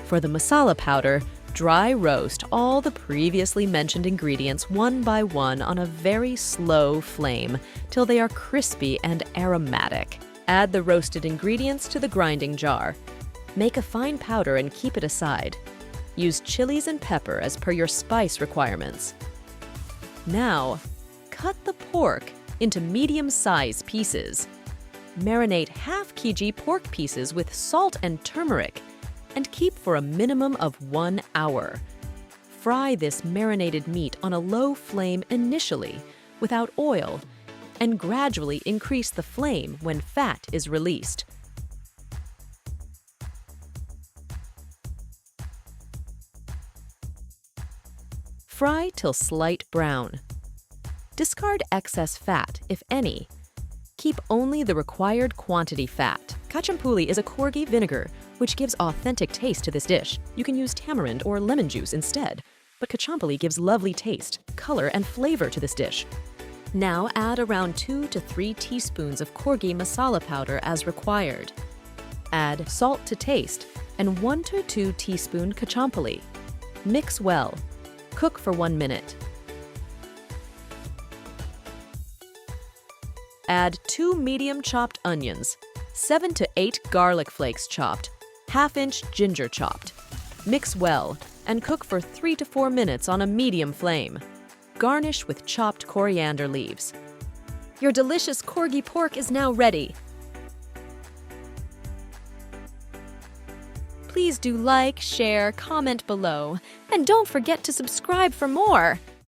For the masala powder, dry roast all the previously mentioned ingredients one by one on a very slow flame till they are crispy and aromatic. Add the roasted ingredients to the grinding jar. Make a fine powder and keep it aside. Use chilies and pepper as per your spice requirements. Now, cut the pork into medium-sized pieces. Marinate half kg pork pieces with salt and turmeric and keep for a minimum of 1 hour. Fry this marinated meat on a low flame initially, without oil, and gradually increase the flame when fat is released. Fry till slight brown. Discard excess fat, if any. Keep only the required quantity fat. Kachampuli is a Coorgi vinegar, which gives authentic taste to this dish. You can use tamarind or lemon juice instead, but kachampuli gives lovely taste, color, and flavor to this dish. Now add around 2 to 3 teaspoons of Coorgi masala powder as required. Add salt to taste and 1 to 2 teaspoon kachampuli. Mix well. Cook for 1 minute. Add 2 medium chopped onions, 7 to 8 garlic flakes chopped, ½ ginger chopped. Mix well and cook for 3 to 4 minutes on a medium flame. Garnish with chopped coriander leaves. Your delicious Coorgi pork is now ready. Please do like, share, comment below, and don't forget to subscribe for more.